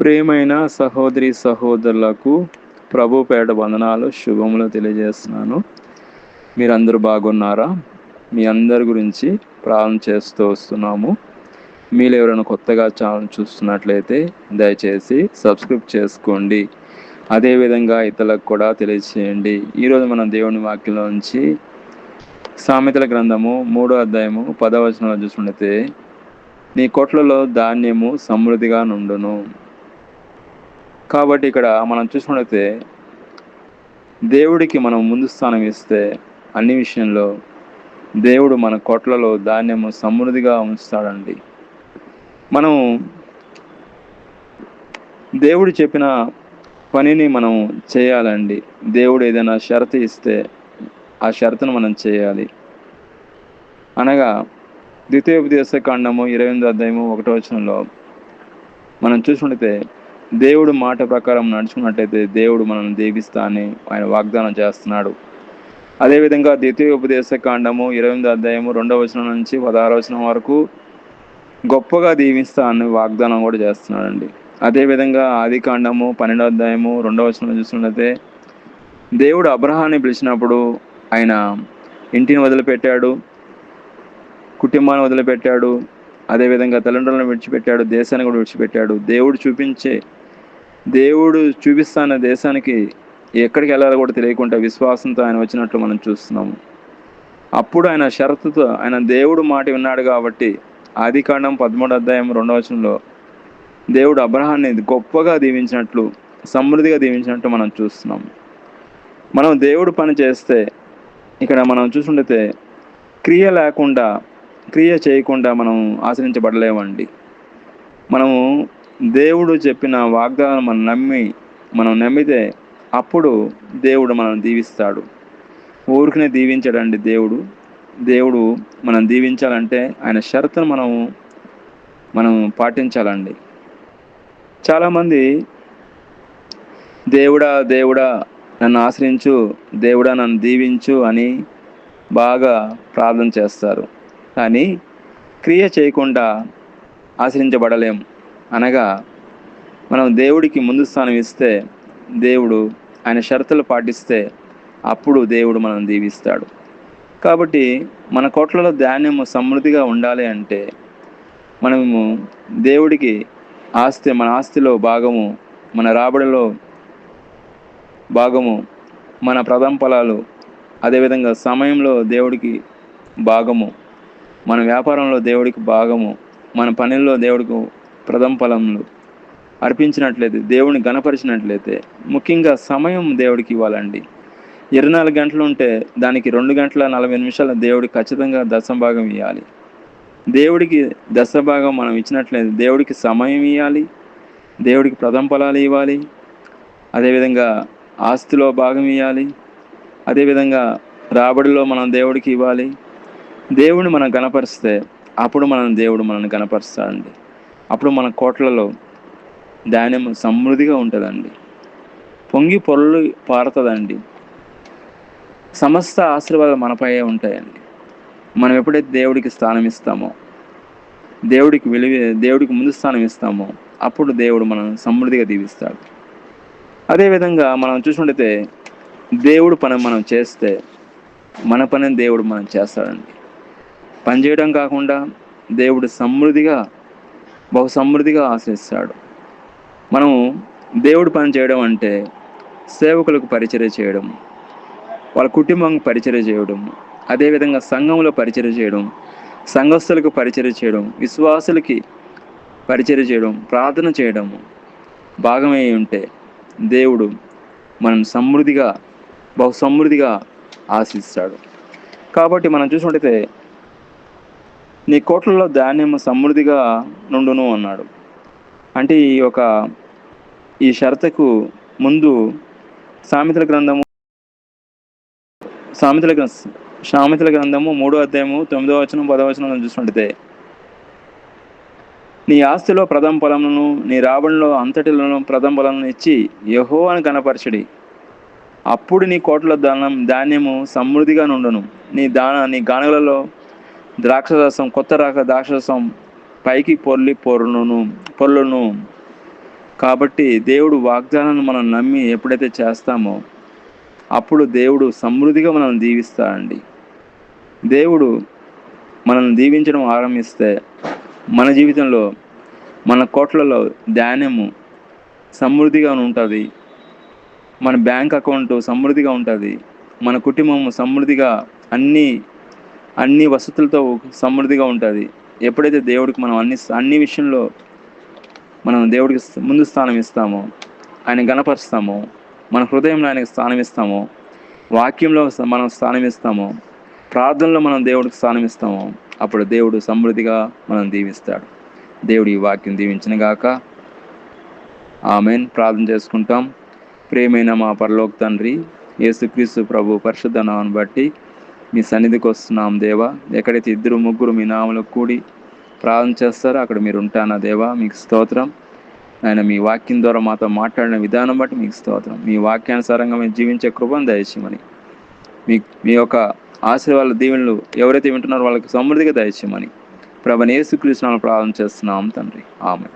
ప్రియమైన సహోదరి సహోదరులకు ప్రభు పేట వందనాలు శుభములు తెలియజేస్తున్నాను. మీరందరూ బాగున్నారా? మీ అందరి గురించి ప్రార్థన చేస్తూ వస్తున్నాము. మీరు ఎవరైనా కొత్తగా ఛానల్ చూస్తున్నట్లయితే దయచేసి సబ్స్క్రైబ్ చేసుకోండి. అదేవిధంగా ఇతరులకు కూడా తెలియచేయండి. ఈరోజు మన దేవుని వాక్యంలో నుంచి సామెతల గ్రంథము 3వ అధ్యాయము 10వ వచనంలో చూసుకుంటే, నీ కొట్లలో ధాన్యము సమృద్ధిగా నుండును. కాబట్టి ఇక్కడ మనం చూసుకుంటే దేవుడికి మనం ముందు స్థానం ఇస్తే అన్ని విషయంలో దేవుడు మన కొట్లలో ధాన్యము సమృద్ధిగా ఉంచుతాడండి. మనం దేవుడు చెప్పిన పనిని మనం చేయాలండి. దేవుడు ఏదైనా షరతు ఇస్తే ఆ షరతును మనం చేయాలి. అనగా ద్వితీయోపదేశకాండము 28వ అధ్యాయము 1వ వచనంలో మనం చూసుకుంటే, దేవుడు మాట ప్రకారం నడుచుకున్నట్లయితే దేవుడు మనల్ని దీవిస్తా అని ఆయన వాగ్దానం చేస్తున్నాడు. అదేవిధంగా ద్వితీయోపదేశకాండము 28వ అధ్యాయము 2వ వచనం నుంచి 16వ వచనం వరకు గొప్పగా దీవిస్తా అని వాగ్దానం కూడా చేస్తున్నాడండి. అదేవిధంగా ఆదికాండము 12వ అధ్యాయము 2వ వచనం చూసుకుంటే, దేవుడు అబ్రహాన్ని పిలిచినప్పుడు ఆయన ఇంటిని వదిలిపెట్టాడు, కుటుంబాన్ని వదిలిపెట్టాడు, అదేవిధంగా తల్లిదండ్రులను విడిచిపెట్టాడు, దేశాన్ని కూడా విడిచిపెట్టాడు. దేవుడు చూపిస్తాన్న దేశానికి ఎక్కడికి వెళ్ళాలో కూడా తెలియకుండా విశ్వాసంతో ఆయన వచ్చినట్లు మనం చూస్తున్నాము. అప్పుడు ఆయన షరతుతో ఆయన దేవుడు మాట విన్నాడు కాబట్టి ఆదికాండం 13వ అధ్యాయం 2వ వచనంలో దేవుడు అబ్రహాన్ని గొప్పగా దీవించినట్లు, సమృద్ధిగా దీవించినట్టు మనం చూస్తున్నాం. మనం దేవుడు పని చేస్తే ఇక్కడ మనం చూసుకుంటే క్రియ చేయకుండా మనం ఆశ్రయించబడలేమండి. మనము దేవుడు చెప్పిన వాగ్దానం మనం నమ్మితే అప్పుడు దేవుడు మనల్ని దీవిస్తాడు. ఊరికనే దీవించాడండి దేవుడు మనం దీవించాలంటే ఆయన షరతును మనం పాటించాలండి. చాలామంది దేవుడా నన్ను ఆశ్రయించు, దేవుడా నన్ను దీవించు అని బాగా ప్రార్థన చేస్తారు. కానీ క్రియ చేయకుండా ఆశ్రయించబడలేం. అనగా మనం దేవుడికి ముందు స్థానం ఇస్తే, దేవుడు ఆయన షరతులు పాటిస్తే అప్పుడు దేవుడు మనం దీవిస్తాడు. కాబట్టి మన కొట్లలో ధాన్యము సమృద్ధిగా ఉండాలి అంటే మనము దేవుడికి మన ఆస్తిలో భాగము, మన రాబడిలో భాగము, మన ప్రథమ ఫలాలు, అదేవిధంగా సమయంలో దేవుడికి భాగము, మన వ్యాపారంలో దేవుడికి భాగము, మన పనుల్లో దేవుడికి ప్రథమ ఫలములు అర్పించినట్లయితే, దేవుని గణపరిచినట్లయితే, ముఖ్యంగా సమయం దేవుడికి ఇవ్వాలండి. 24 గంటలు ఉంటే దానికి 2 గంటల 40 నిమిషాల దేవుడికి ఖచ్చితంగా దశభాగం ఇవ్వాలి. దేవుడికి దశభాగం మనం ఇచ్చినట్లయితే దేవుడికి సమయం ఇవ్వాలి, దేవుడికి ప్రథమ ఫలాలు ఇవ్వాలి, అదేవిధంగా ఆస్తిలో భాగం ఇవ్వాలి, అదేవిధంగా రాబడిలో మనం దేవుడికి ఇవ్వాలి. దేవుడిని మనం గణపరిస్తే అప్పుడు దేవుడు మనల్ని గణపరుస్తాడండి. అప్పుడు మన కోట్లలో ధాన్యం సమృద్ధిగా ఉంటుందండి, పొంగి పొరలు పారుతుందండి. సమస్త ఆశీర్వాదాలు మనపై ఉంటాయండి. మనం ఎప్పుడైతే దేవుడికి స్థానం ఇస్తామో, దేవుడికి ముందు స్థానం ఇస్తామో అప్పుడు దేవుడు మనం సమృద్ధిగా దీవిస్తాడు. అదేవిధంగా మనం చూసుకుంటే దేవుడు పని మనం చేస్తే మన పనిని దేవుడు మనం చేస్తాడండి. పని చేయడం కాకుండా దేవుడు బహు సమృద్ధిగా ఆశ్రయిస్తాడు. మనం దేవుడు పని చేయడం అంటే సేవకులకు పరిచర్య చేయడం, వాళ్ళ కుటుంబానికి పరిచర్య చేయడం, అదేవిధంగా సంఘంలో పరిచర్య చేయడం, సంఘస్థులకు పరిచర్య చేయడం, విశ్వాసులకి పరిచర్య చేయడం, ప్రార్థన చేయడం భాగమై ఉంటే దేవుడు మనం బహు సమృద్ధిగా ఆశిస్తాడు. కాబట్టి మనం చూసుకుంటే నీ కోట్లలో ధాన్యము సమృద్ధిగా నుండును అన్నాడు. అంటే ఈ షరతుకు ముందు సామెతల గ్రంథము 3వ అధ్యాయము 9వ వచనం 10వ వచనం చూసుకుంటే, నీ ఆస్తిలో ప్రథమ ఫలములను, నీ రాబడిలో అంతటిలో ప్రథమ ఫలములను ఇచ్చి యెహోవాను కనపరచడి, అప్పుడు నీ కోట్ల ధాన్యము సమృద్ధిగా నుండును. నీ గానుగలలో ద్రాక్షరసం, కొత్త ద్రాక్షరసం పైకి పొర్లును. కాబట్టి దేవుడు వాగ్దానాన్ని మనం నమ్మి ఎప్పుడైతే చేస్తామో అప్పుడు దేవుడు సమృద్ధిగా మనల్ని దీవిస్తాడండి. దేవుడు మనల్ని దీవించడం ఆరంభిస్తే మన జీవితంలో మన కోట్లలో ధాన్యము సమృద్ధిగా ఉంటుంది, మన బ్యాంక్ అకౌంట్ సమృద్ధిగా ఉంటుంది, మన కుటుంబం సమృద్ధిగా అన్ని వసతులతో సమృద్ధిగా ఉంటుంది. ఎప్పుడైతే దేవుడికి మనం అన్ని విషయంలో మనం దేవుడికి ముందు స్థానం ఇస్తామో, ఆయన గణపరుస్తామో, మన హృదయంలో ఆయనకి స్థానం ఇస్తామో, వాక్యంలో మనం స్థానం ఇస్తామో, ప్రార్థనలో మనం దేవుడికి స్థానం ఇస్తామో, అప్పుడు దేవుడు సమృద్ధిగా మనం దీవిస్తాడు. దేవుడి ఈ వాక్యం దీవించిన గాక. ఆమెన్. ప్రార్థన చేసుకుంటాం. ప్రియమైన మా పరలోక తండ్రి, యేసుక్రీస్తు ప్రభు పరిశుద్ధ నామమును బట్టి మీ సన్నిధికి వస్తున్నాం దేవా. ఎక్కడైతే 2-3 మీ నామములో కూడి ప్రార్థన చేస్తారో అక్కడ మీరు ఉంటానా దేవా. మీకు స్తోత్రం. ఆయన మీ వాక్యం ద్వారా మాతో మాట్లాడిన విధానం బట్టి మీకు స్తోత్రం. మీ వాక్యానుసారంగా మేము జీవించే కృపను దయచేయమని, మీ యొక్క ఆశీర్వాదాల దీవెనలు ఎవరైతే వింటున్నారో వాళ్ళకి సమృద్ధిగా దయచేయమని ప్రభువైన యేసుక్రీస్తు నామములో ప్రార్థన చేస్తున్నాం తండ్రి. ఆమేన్.